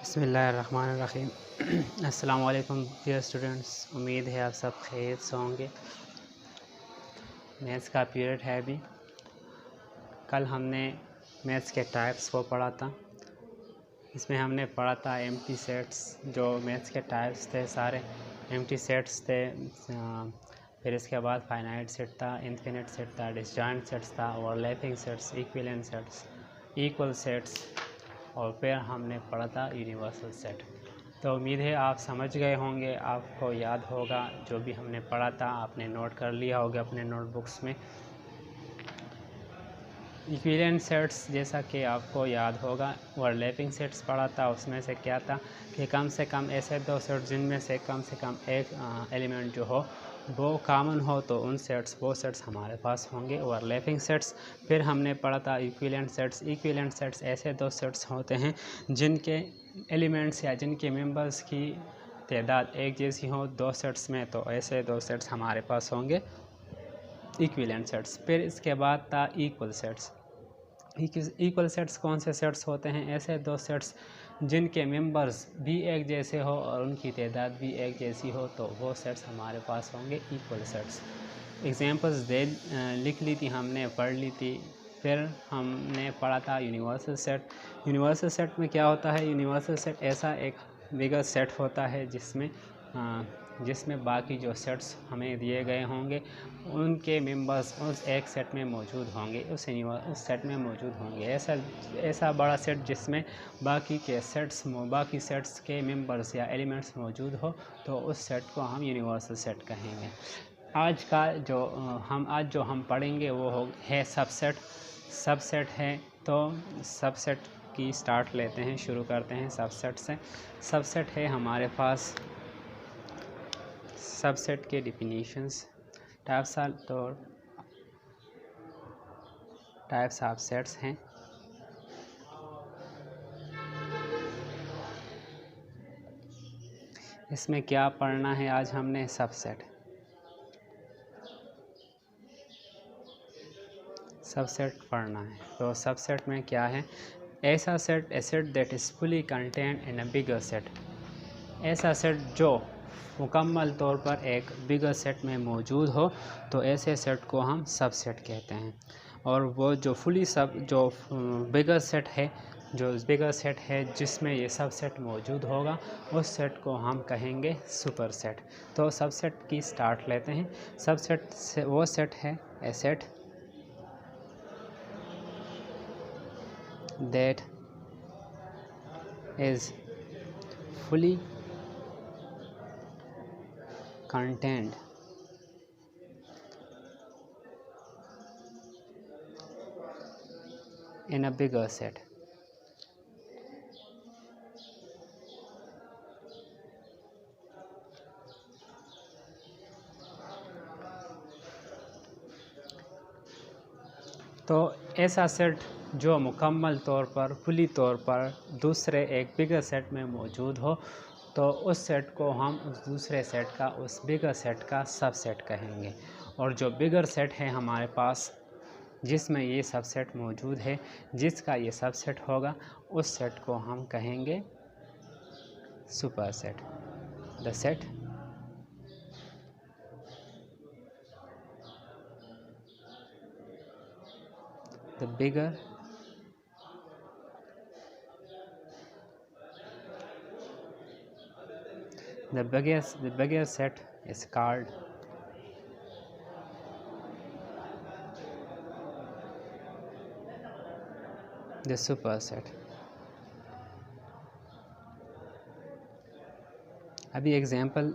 बिस्मिल्लाहिर्रहमानिर्रहीम। अस्सलाम वालेकुम डियर स्टूडेंट्स, उम्मीद है आप सब खैरियत से होंगे। मैथ्स का पीरियड है अभी। कल हमने मैथ्स के टाइप्स को पढ़ा था। इसमें हमने पढ़ा था एम्प्टी सेट्स, जो मैथ्स के टाइप्स थे सारे एम्प्टी सेट्स थे। फिर इसके बाद फाइनाइट सेट था, इनफिनिट सेट था, डिसजॉइंट सेट्स था, overlapping sets, equivalent sets, equal sets, और फिर हमने पढ़ा था यूनिवर्सल सेट। तो उम्मीद है आप समझ गए होंगे, आपको याद होगा जो भी हमने पढ़ा था, आपने नोट कर लिया होगा अपने नोटबुक्स में। इक्विवेलेंट सेट्स जैसा कि आपको याद होगा, ओवरलैपिंग सेट्स पढ़ा था। उसमें से क्या था कि कम से कम ऐसे दो सेट्स जिनमें से कम एक एलिमेंट जो हो वो कॉमन हो, तो उन सेट्स वो सेट्स हमारे पास होंगे ओवरलैपिंग सेट्स। फिर हमने पढ़ा था इक्विवेलेंट सेट्स। इक्विवेलेंट सेट्स ऐसे दो सेट्स होते हैं जिनके एलिमेंट्स या जिनके मेंबर्स की तादाद एक जैसी हो दो सेट्स में, तो ऐसे दो सेट्स हमारे पास होंगे इक्विवेलेंट सेट्स। फिर इसके बाद था इक्वल सेट्स। इक्वल सेट्स कौन से सेट्स होते हैं? ऐसे दो सेट्स जिनके मेंबर्स भी एक जैसे हो और उनकी तादाद भी एक जैसी हो, तो वो सेट्स हमारे पास होंगे इक्वल सेट्स। एग्जांपल्स लिख ली थी हमने, पढ़ ली थी। फिर हमने पढ़ा था यूनिवर्सल सेट। यूनिवर्सल सेट में क्या होता है? यूनिवर्सल सेट ऐसा एक बिगर सेट होता है जिसमें बाकी जो सेट्स हमें दिए गए होंगे उनके मेंबर्स उस एक सेट में मौजूद होंगे, उस सेट में मौजूद होंगे। ऐसा बड़ा सेट जिसमें बाकी सेट्स के मेंबर्स या एलिमेंट्स मौजूद हो, तो उस सेट को हम यूनिवर्सल सेट कहेंगे। आज जो हम पढ़ेंगे वो है सबसेट है। तो सबसेट की स्टार्ट लेते हैं, शुरू करते हैं सबसेट से। सबसेट है हमारे पास, सबसेट के डिफिनीशंस टाइप्स ऑफ सेट्स हैं। इसमें क्या पढ़ना है आज हमने? सबसेट पढ़ना है। तो सबसेट में क्या है? ऐसा set, A set that is fully contained in a bigger set. ऐसा सेट जो मुकम्मल तौर पर एक बिगर सेट में मौजूद हो, तो ऐसे सेट को हम सबसेट कहते हैं। और वो जो बिगर सेट है जिसमें ये सबसेट मौजूद होगा, उस सेट को हम कहेंगे सुपर सेट। तो सबसेट की स्टार्ट लेते हैं। सबसेट से वो सेट है a set that is fully contained in a bigger set। तो ऐसा सेट जो मुकम्मल तौर पर, फुली तौर पर दूसरे एक बिगर सेट में मौजूद हो, तो उस सेट को हम उस दूसरे सेट का, उस बिगर सेट का सबसेट कहेंगे। और जो बिगर सेट है हमारे पास जिसमें ये सबसेट मौजूद है, जिसका ये सबसेट होगा, उस सेट को हम कहेंगे super set. The set the bigger set is called the superset। अभी एग्जाम्पल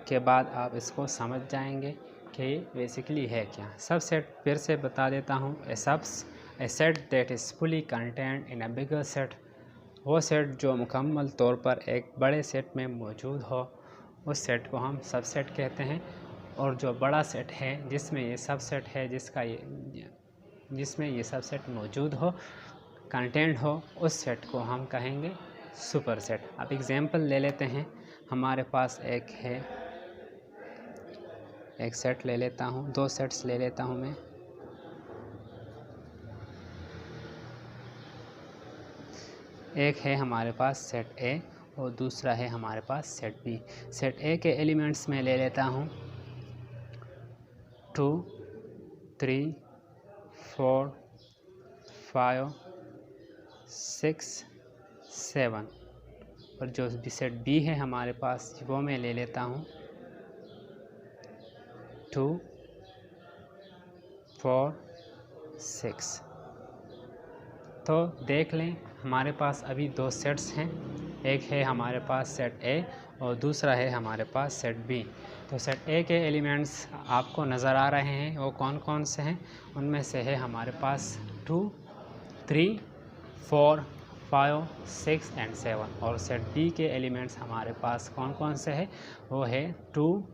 के बाद आप इसको समझ जाएंगे कि बेसिकली है क्या। सबसेट फिर से बता देता हूँ। A set that is fully contained in a bigger set, वो सेट जो मुकम्मल तौर पर एक बड़े सेट में मौजूद हो, उस सेट को हम सबसेट कहते हैं। और जो बड़ा सेट है जिसमें ये सबसेट है, जिसमें ये सबसेट मौजूद हो, कंटेंट हो, उस सेट को हम कहेंगे सुपर सेट। अब एग्जाम्पल ले लेते हैं। हमारे पास एक सेट ले लेता हूँ, दो सेट्स ले लेता हूँ मैं। एक है हमारे पास सेट ए और दूसरा है हमारे पास सेट बी। सेट ए के एलिमेंट्स में ले लेता हूँ 2, 3, 4, 5, 6, 7 और जो सेट बी है हमारे पास वो मैं ले लेता हूँ 2, 4, 6। तो देख लें हमारे पास अभी दो सेट्स हैं, एक है हमारे पास सेट ए और दूसरा है हमारे पास सेट बी। तो सेट ए के एलिमेंट्स आपको नज़र आ रहे हैं, वो कौन कौन से हैं? उनमें से है हमारे पास 2, 3, 4, 5, 6 एंड 7। और सेट बी के एलिमेंट्स हमारे पास कौन कौन से हैं? वो है 2,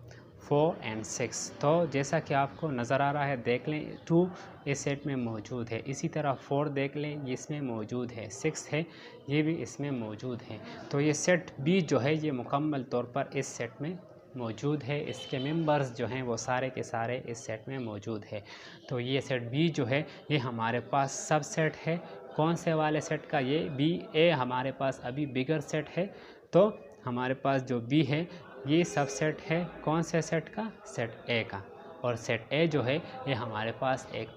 4 एंड 6। तो जैसा कि आपको नज़र आ रहा है, देख लें 2 इस सेट में मौजूद है, इसी तरह 4 देख लें ये इसमें मौजूद है, 6 है ये भी इसमें मौजूद है। तो ये सेट बी जो है ये मुकम्मल तौर पर इस सेट में मौजूद है, इसके मेंबर्स जो हैं वो सारे के सारे इस सेट में मौजूद है। तो ये सेट बी जो है ये हमारे पास सब सेट है। कौन से वाले सेट का? ये बी ए हमारे पास अभी बिगर सेट है। तो हमारे पास जो बी है ये सब सेट है कौन से सेट का? सेट ए का। और सेट ए जो है ये हमारे पास एक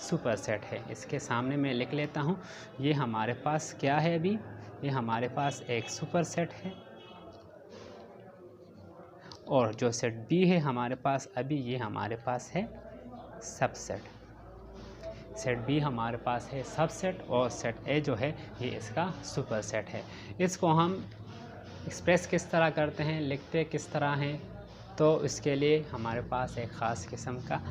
सुपर सेट है। इसके सामने मैं लिख लेता हूँ, ये हमारे पास क्या है? अभी ये हमारे पास एक सुपर सेट है। और जो सेट बी है हमारे पास अभी ये हमारे पास है सबसेट। सेट बी हमारे पास है सबसेट और सेट ए जो है ये इसका सुपर सेट है। इसको हम एक्सप्रेस किस तरह करते हैं, लिखते किस तरह हैं? तो इसके लिए हमारे पास एक ख़ास किस्म का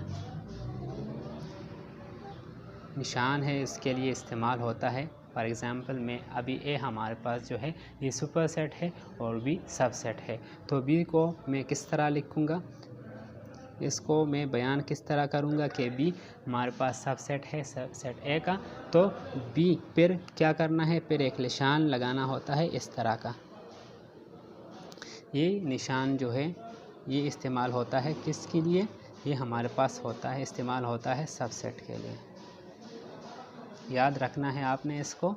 निशान है, इसके लिए इस्तेमाल होता है। फॉर एग्ज़ाम्पल में अभी ए हमारे पास जो है ये सुपर सेट है और बी सबसेट है। तो बी को मैं किस तरह लिखूँगा, इसको मैं बयान किस तरह करूँगा कि बी हमारे पास सबसेट है सेट ए का। तो बी फिर क्या करना है, फिर एक निशान लगाना होता है इस तरह का। ये निशान जो है ये इस्तेमाल होता है किसके लिए? ये हमारे पास होता है, इस्तेमाल होता है सबसेट के लिए। याद रखना है आपने इसको,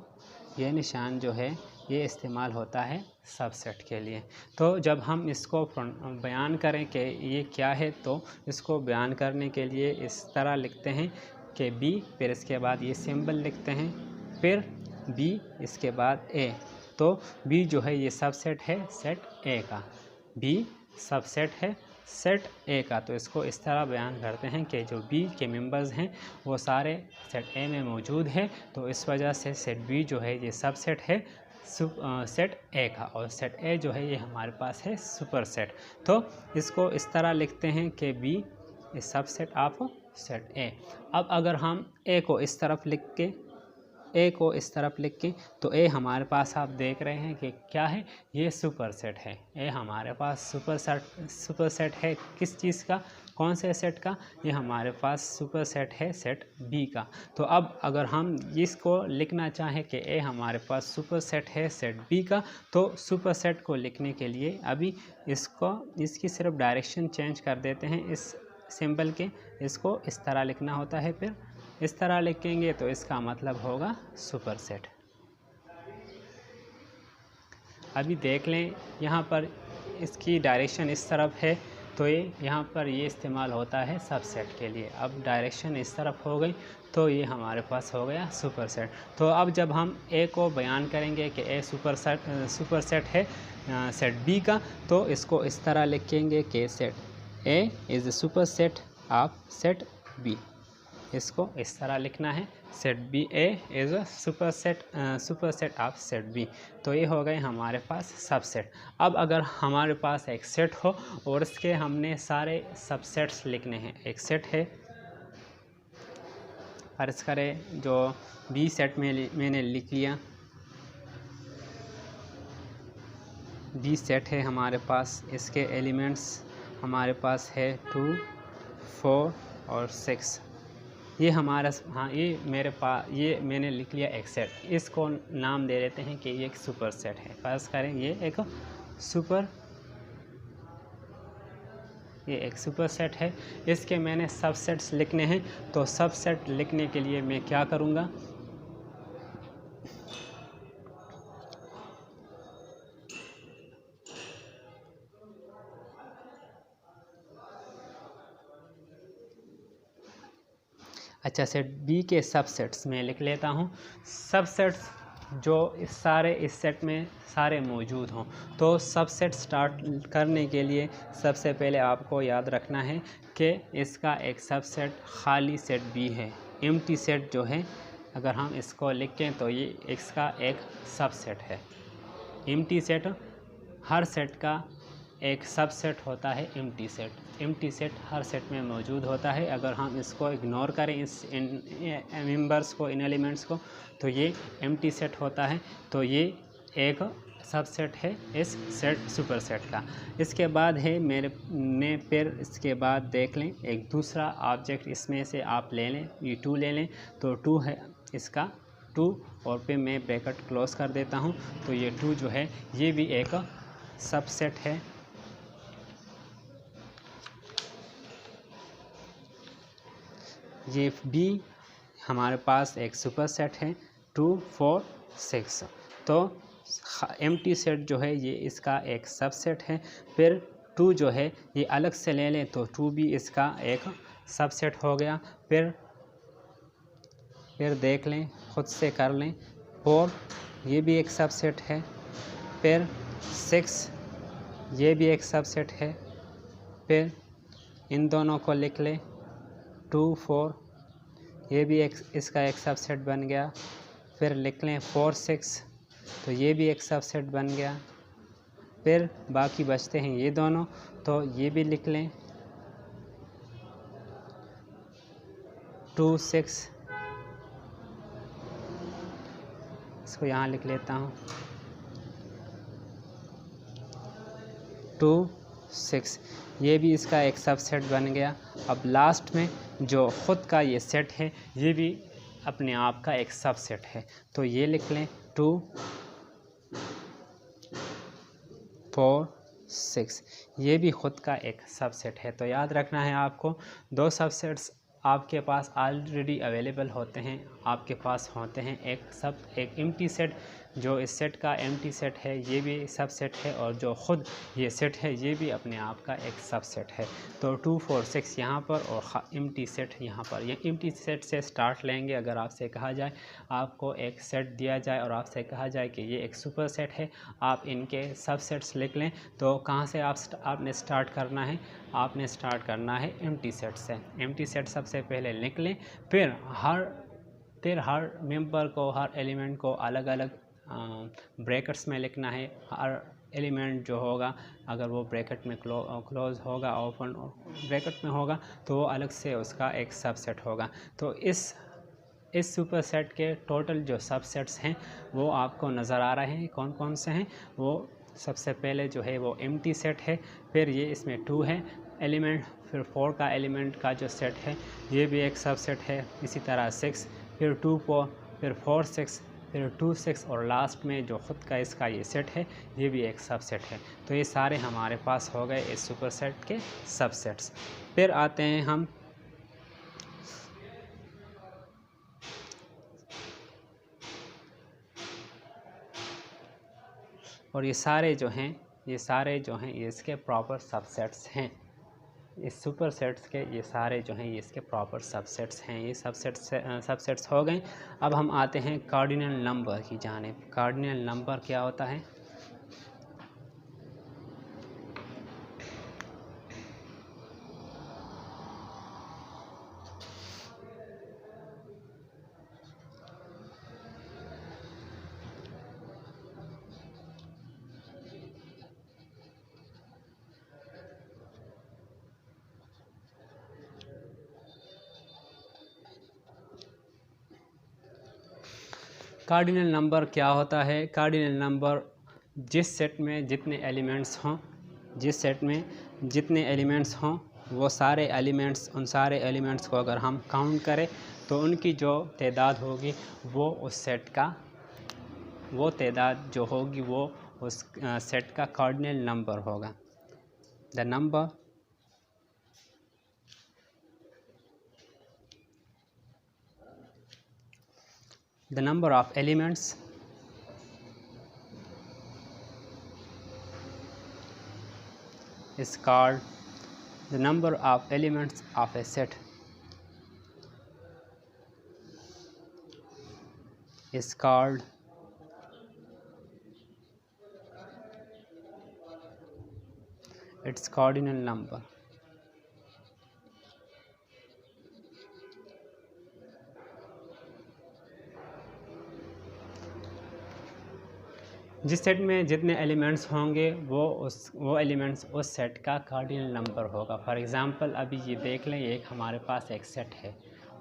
ये निशान जो है ये इस्तेमाल होता है सबसेट के लिए। तो जब हम इसको बयान करें कि ये क्या है, तो इसको बयान करने के लिए इस तरह लिखते हैं कि बी, फिर इसके बाद ये सिंबल लिखते हैं, फिर बी, इसके बाद ए। तो बी जो है ये सबसेट है सेट ए का, बी सबसेट है सेट ए का। तो इसको इस तरह बयान करते हैं कि जो बी के मेंबर्स हैं वो सारे सेट ए में मौजूद है। तो इस वजह से सेट बी जो है ये सबसेट है सेट ए का, और सेट ए जो है ये हमारे पास है सुपर सेट। तो इसको इस तरह लिखते हैं कि B is subset of set A. अब अगर हम ए को इस तरफ लिख के तो ए हमारे पास आप देख रहे हैं कि क्या है, ये सुपर सेट है। ए हमारे पास सुपर सेट है किस चीज़ का, कौन से सेट का? ये हमारे पास सुपर सेट है सेट बी का। तो अब अगर हम इसको लिखना चाहें कि ए हमारे पास सुपर सेट है सेट बी का, तो सुपर सेट को लिखने के लिए अभी इसकी सिर्फ डायरेक्शन चेंज कर देते हैं इस सिंबल के। इसको इस तरह लिखना होता है, फिर इस तरह लिखेंगे तो इसका मतलब होगा सुपर सेट। अभी देख लें यहाँ पर इसकी डायरेक्शन इस तरफ है, तो ये यहाँ पर ये इस्तेमाल होता है सबसेट के लिए। अब डायरेक्शन इस तरफ हो गई तो ये हमारे पास हो गया सुपर सेट। तो अब जब हम ए को बयान करेंगे कि ए सुपर सेट है सेट बी का, तो इसको इस तरह लिखेंगे कि set A is the superset of set B. इसको इस तरह लिखना है, set B A is a superset of set B. तो ये हो गए हमारे पास सबसेट। अब अगर हमारे पास एक सेट हो और इसके हमने सारे सबसेट्स लिखने हैं, एक सेट है, फर्ज करें जो बी सेट में मैंने लिख लिया, बी सेट है हमारे पास, इसके एलिमेंट्स हमारे पास है 2, 4 और 6। ये हमारा, हाँ ये मेरे पास, ये मैंने लिख लिया एक सेट। इसको नाम दे देते हैं कि ये एक सुपर सेट है। फर्ज करें ये एक सुपर सेट है। इसके मैंने सबसेट्स लिखने हैं, तो सबसेट लिखने के लिए मैं क्या करूँगा, अच्छा, सेट बी के सबसेट्स में लिख लेता हूँ। सबसेट्स जो इस सेट में सारे मौजूद हों, तो सबसेट स्टार्ट करने के लिए सबसे पहले आपको याद रखना है कि इसका एक सबसेट खाली सेट बी है। एम्प्टी सेट जो है, अगर हम इसको लिखें तो ये इसका एक सबसेट है। एम्प्टी सेट, हर सेट का एक सबसेट होता है एम्प्टी सेट। एम्प्टी सेट हर सेट में मौजूद होता है। अगर हम इसको इग्नोर करें, इन मेंबर्स को, इन एलिमेंट्स को, तो ये एम्प्टी सेट होता है। तो ये एक सबसेट है इस सेट सुपर सेट का। इसके बाद है फिर इसके बाद देख लें एक दूसरा ऑब्जेक्ट, इसमें से आप ले लें, ये 2 ले लें, तो 2 है इसका 2, और फिर मैं ब्रैकेट क्लोज कर देता हूँ। तो ये 2 जो है ये भी एक सबसेट है। ये बी हमारे पास एक सुपर सेट है 2, 4, 6। तो एम्प्टी सेट जो है ये इसका एक सबसेट है। फिर 2 जो है ये अलग से ले लें तो 2 भी इसका एक सबसेट हो गया। फिर देख लें, खुद से कर लें, 4 ये भी एक सबसेट है। फिर 6 ये भी एक सबसेट है। फिर इन दोनों को लिख लें, 2, 4 ये भी इसका एक सबसेट बन गया। फिर लिख लें 4, 6 तो ये भी एक सबसेट बन गया। फिर बाकी बचते हैं ये दोनों, तो ये भी लिख लें 2, 6, इसको यहाँ लिख लेता हूँ 2, 6 ये भी इसका एक सबसेट बन गया। अब लास्ट में जो ख़ुद का ये सेट है ये भी अपने आप का एक सबसेट है। तो ये लिख लें 2, 4, 6 ये भी ख़ुद का एक सबसेट है। तो याद रखना है आपको, 2 सबसेट्स आपके पास ऑलरेडी अवेलेबल होते हैं, आपके पास होते हैं। एक एम्प्टी सेट, जो इस सेट का एम्प्टी सेट है ये भी सबसेट है, और जो ख़ुद ये सेट है ये भी अपने आप का एक सबसेट है। तो 2, 4, 6 यहाँ पर और एम्प्टी सेट यहाँ पर। ये एम्प्टी सेट से स्टार्ट लेंगे। अगर आपसे कहा जाए, आपको एक सेट दिया जाए और आपसे कहा जाए कि ये एक सुपर सेट है, आप इनके सबसेट्स लिख लें, तो कहाँ से आपने स्टार्ट करना है? आपने स्टार्ट करना है एम्प्टी सेट से। एम्प्टी सेट सबसे पहले लिख लें। फिर हर मेंबर को, हर एलिमेंट को अलग अलग ब्रैकेट्स में लिखना है। हर एलिमेंट जो होगा, अगर वो ब्रैकेट में क्लोज होगा, ओपन ब्रैकेट में होगा, तो वो अलग से उसका एक सबसेट होगा। तो इस सुपर सेट के टोटल जो सबसेट्स हैं वो आपको नज़र आ रहे हैं, कौन कौन से हैं। वो सबसे पहले जो है वो एम्प्टी सेट है। फिर ये इसमें 2 है एलिमेंट। फिर 4 का एलिमेंट का जो सेट है ये भी एक सबसेट है। इसी तरह 6, फिर 2, 4, फिर 4, 6, फिर 2, 6, और लास्ट में जो ख़ुद का इसका ये सेट है ये भी एक सबसेट है। तो ये सारे हमारे पास हो गए इस सुपर सेट के सबसेट्स। फिर आते हैं हम और ये सारे जो हैं ये इसके प्रॉपर सबसेट्स हैं। इस सुपर सेट्स के ये सारे जो हैं ये इसके प्रॉपर सबसेट्स हैं। ये सबसेट्स हो गए। अब हम आते हैं कार्डिनल नंबर की जानिब। कार्डिनल नंबर क्या होता है? कार्डिनल नंबर क्या होता है? कार्डिनल नंबर जिस सेट में जितने एलिमेंट्स हों वो सारे एलिमेंट्स, उन सारे एलिमेंट्स को अगर हम काउंट करें तो उनकी जो तादाद होगी वो उस सेट का, वो तादाद जो होगी वो उस सेट का कार्डिनल नंबर होगा। The number of elements is called the number of elements of a set. is called its cardinal number. जिस सेट में जितने एलिमेंट्स होंगे वो एलिमेंट्स उस सेट का कार्डिनल नंबर होगा। फॉर एग्ज़ाम्पल अभी ये देख लें, एक हमारे पास एक सेट है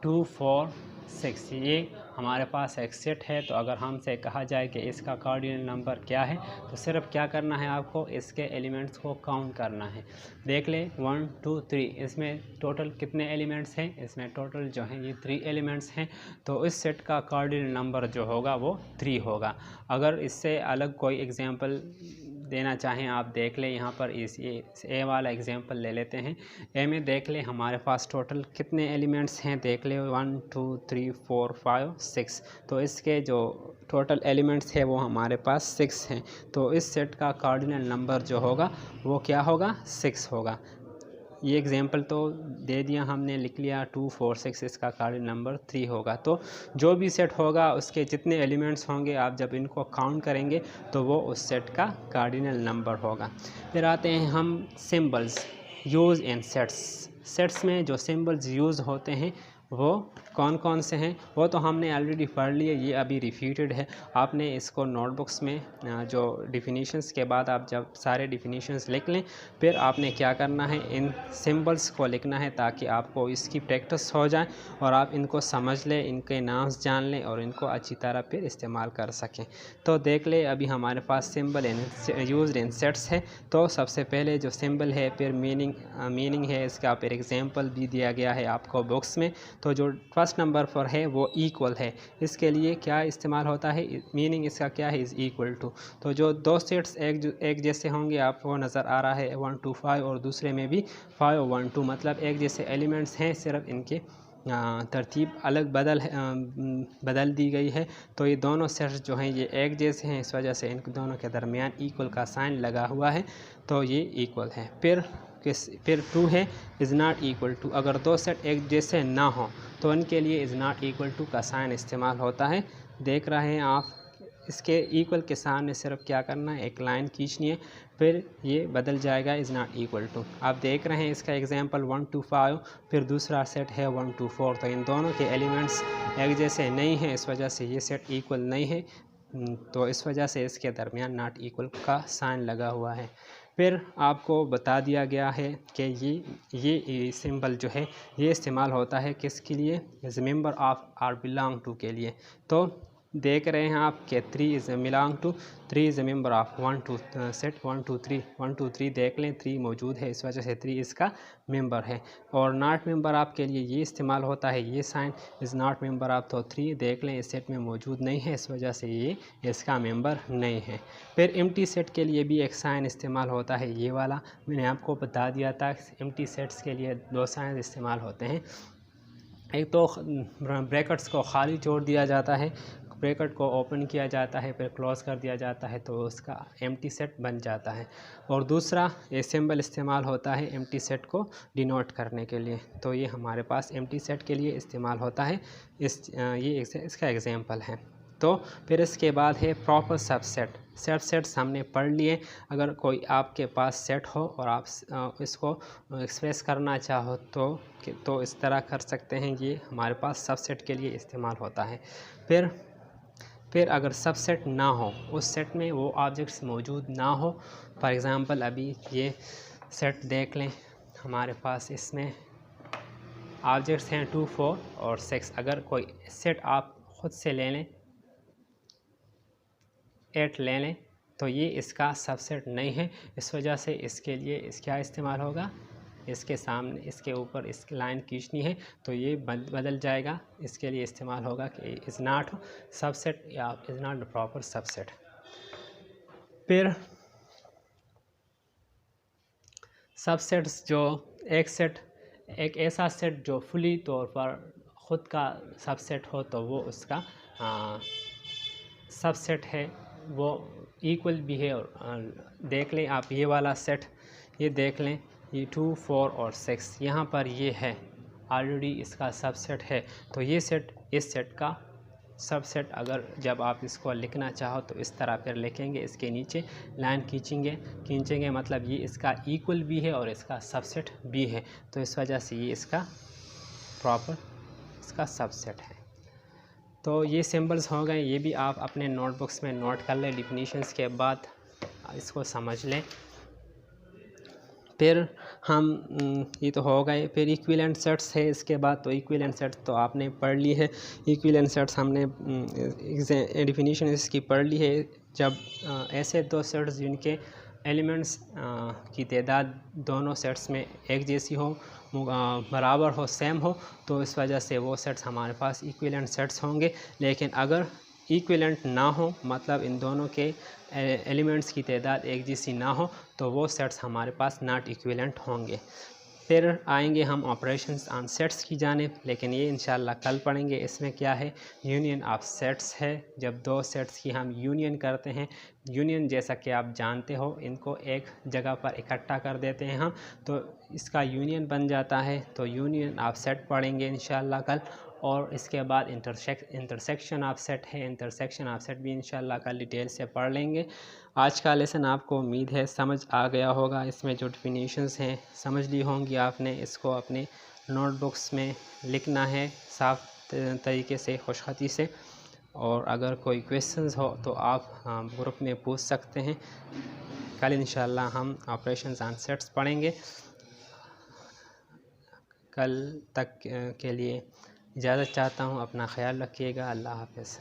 2 4 6, ये हमारे पास एक सेट है। तो अगर हमसे कहा जाए कि इसका कार्डिनल नंबर क्या है, तो सिर्फ क्या करना है, आपको इसके एलिमेंट्स को काउंट करना है। देख लें 1 2 3, इसमें टोटल कितने एलिमेंट्स हैं? इसमें टोटल जो हैं ये 3 एलिमेंट्स हैं। तो इस सेट का कार्डिनल नंबर जो होगा वो 3 होगा। अगर इससे अलग कोई एग्जांपल देना चाहें आप देख लें, यहाँ पर इस ए वाला एग्जांपल ले लेते हैं। ए में देख लें हमारे पास टोटल कितने एलिमेंट्स हैं, देख लें 1 2 3 4 5 6। तो इसके जो टोटल एलिमेंट्स है वो हमारे पास 6 हैं। तो इस सेट का कार्डिनल नंबर जो होगा वो क्या होगा? 6 होगा। ये एग्जांपल तो दे दिया हमने, लिख लिया 2 4 6, इसका कार्डिनल नंबर 3 होगा। तो जो भी सेट होगा उसके जितने एलिमेंट्स होंगे आप जब इनको काउंट करेंगे तो वो उस सेट का कार्डिनल नंबर होगा। फिर आते हैं हम symbols use in sets. Sets में जो सिंबल्स यूज़ होते हैं वो कौन कौन से हैं वो तो हमने ऑलरेडी पढ़ लिए, ये अभी रिपीटेड है। आपने इसको नोटबुक्स में जो डिफिनीशंस के बाद आप जब सारे डिफिनीशंस लिख लें, फिर आपने क्या करना है, इन सिंबल्स को लिखना है ताकि आपको इसकी प्रैक्टिस हो जाए और आप इनको समझ लें, इनके नाम्स जान लें और इनको अच्छी तरह फिर इस्तेमाल कर सकें। तो देख ले अभी हमारे पास सिंबल यूज्ड इन सेट्स है। तो सबसे पहले जो सिंबल है, फिर मीनिंग है, इसका फिर एग्जांपल भी दिया गया है आपको बुक्स में। तो जो फर्स्ट नंबर पर है वो इक्वल है, इसके लिए क्या इस्तेमाल होता है, मीनिंग इसका क्या है, इज़ इक्वल टू। तो जो दो सेट्स एक जैसे होंगे आपको नज़र आ रहा है 1 2 5 और दूसरे में भी 5 1 2, मतलब एक जैसे एलिमेंट्स हैं, सिर्फ इनके तरतीब अलग बदल दी गई है। तो ये दोनों सेट्स जो हैं ये एक जैसे हैं, इस वजह से इन दोनों के दरमियान इक्वल का साइन लगा हुआ है, तो ये इक्वल है। फिर 2 है इज़ नॉट इक्वल टू। अगर दो सेट एक जैसे ना हो तो इनके लिए इज़ नॉट इक्वल टू का साइन इस्तेमाल होता है। देख रहे हैं आप, इसके इक्वल के सामने सिर्फ क्या करना है, एक लाइन खींचनी है, फिर ये बदल जाएगा इज़ नॉट इक्वल टू। आप देख रहे हैं इसका एग्जांपल 1 2 5, फिर दूसरा सेट है 1 2 4। तो इन दोनों के एलिमेंट्स एक जैसे नहीं हैं, इस वजह से ये सेट इक्वल नहीं है। तो इस वजह से इसके दरमियान नॉट इक्वल का साइन लगा हुआ है। फिर आपको बता दिया गया है कि ये सिंबल जो है ये इस्तेमाल होता है किसके लिए, is member of are belong to के लिए। तो देख रहे हैं आप कि 3 is belong to, 3 is a member of 1 2 set 1 2 3 1 2 3। देख लें 3 मौजूद है, इस वजह से 3 इसका मेंबर है। और नॉट मेंबर ऑफ के लिए ये इस्तेमाल होता है, ये sign is not member of. तो 3 देख लें इस सेट में मौजूद नहीं है, इस वजह से ये इसका मेंबर नहीं है। फिर एम्प्टी सेट के लिए भी एक साइन इस्तेमाल होता है, ये वाला मैंने आपको बता दिया था। एम्प्टी सेट्स के लिए 2 साइन इस्तेमाल होते हैं। एक तो ब्रैकेट्स को खाली छोड़ दिया जाता है, ब्रैकेट को ओपन किया जाता है, फिर क्लोज़ कर दिया जाता है, तो उसका एम्प्टी सेट बन जाता है। और दूसरा ये सिंबल इस्तेमाल होता है एम्प्टी सेट को डिनोट करने के लिए। तो ये हमारे पास एम्प्टी सेट के लिए इस्तेमाल होता है। इसका एग्जांपल है। तो फिर इसके बाद है प्रॉपर सबसेट। सेट्स हमने पढ़ लिए। अगर कोई आपके पास सेट हो और आप इसको एक्सप्रेस करना चाहो तो इस तरह कर सकते हैं। ये हमारे पास सबसेट के लिए इस्तेमाल होता है। फिर अगर सबसेट ना हो, उस सेट में वो ऑब्जेक्ट्स मौजूद ना हो, फॉर एग्ज़ाम्पल अभी ये सेट देख लें, हमारे पास इसमें ऑब्जेक्ट्स हैं 2 4 और 6। अगर कोई सेट आप ख़ुद से ले लें, 8 ले लें, तो ये इसका सबसेट नहीं है। इस वजह से इसके लिए क्या इस्तेमाल होगा, इसके सामने इसके ऊपर इसकी लाइन खींचनी है, तो ये बदल जाएगा। इसके लिए इस्तेमाल होगा कि इज़ नॉट सबसेट या इज़ नॉट प्रॉपर सबसेट। फिर सबसेट्स जो एक ऐसा सेट जो फुली तौर पर ख़ुद का सबसेट हो, तो वो उसका सबसेट है, वो इक्वल भी है। और देख लें आप ये वाला सेट, ये देख लें, ये 2 4 और 6 यहाँ पर ये है ऑलरेडी इसका सबसेट है। तो ये सेट इस सेट का सबसेट अगर जब आप इसको लिखना चाहो तो इस तरह फिर लिखेंगे, इसके नीचे लाइन खींचेंगे मतलब ये इसका इक्वल भी है और इसका सबसेट भी है, तो इस वजह से ये इसका प्रॉपर इसका सबसेट है। तो ये सिंबल्स हो गए, ये भी आप अपने नोटबुक्स में नोट कर लें, डिफिनीशंस के बाद इसको समझ लें। फिर हम ये तो हो गए, फिर इक्विवेलेंट सेट्स है इसके बाद। तो इक्विवेलेंट सेट्स तो आपने पढ़ ली है, इक्विवेलेंट सेट्स हमने डिफिनीशन इसकी पढ़ ली है। जब ऐसे दो सेट्स जिनके एलिमेंट्स की तादाद दोनों सेट्स में एक जैसी हो, बराबर हो, सेम हो, तो इस वजह से वो सेट्स हमारे पास इक्विवेलेंट सेट्स होंगे। लेकिन अगर इक्विवेलेंट ना हो, मतलब इन दोनों के एलिमेंट्स की तादाद एक जैसी ना हो, तो वो सेट्स हमारे पास नॉट इक्विवेलेंट होंगे। फिर आएंगे हम ऑपरेशंस ऑन सेट्स की जानिब, लेकिन ये इंशाल्लाह कल पढ़ेंगे। इसमें क्या है, यूनियन ऑफ सेट्स है। जब दो सेट्स की हम यूनियन करते हैं, यूनियन जैसा कि आप जानते हो, इनको एक जगह पर इकट्ठा कर देते हैं हम, तो इसका यूनियन बन जाता है। तो यूनियन ऑफ सेट पढ़ेंगे इंशाल्लाह कल। और इसके बाद इंटरसेक्शन ऑफ सेट है, इंटरसेक्शन ऑफ सेट भी इंशाल्लाह कल डिटेल से पढ़ लेंगे। आज का लेसन आपको उम्मीद है समझ आ गया होगा, इसमें जो डिफिनीशंस हैं समझ ली होंगी आपने। इसको अपने नोटबुक्स में लिखना है साफ़ तरीके से, खुशखती से। और अगर कोई क्वेश्चंस हो तो आप ग्रुप में पूछ सकते हैं। कल इंशाल्लाह हम ऑपरेशंस ऑन सेट्स पढ़ेंगे। कल तक के लिए इजाज़त चाहता हूँ, अपना ख्याल रखिएगा। अल्लाह हाफ़िज़।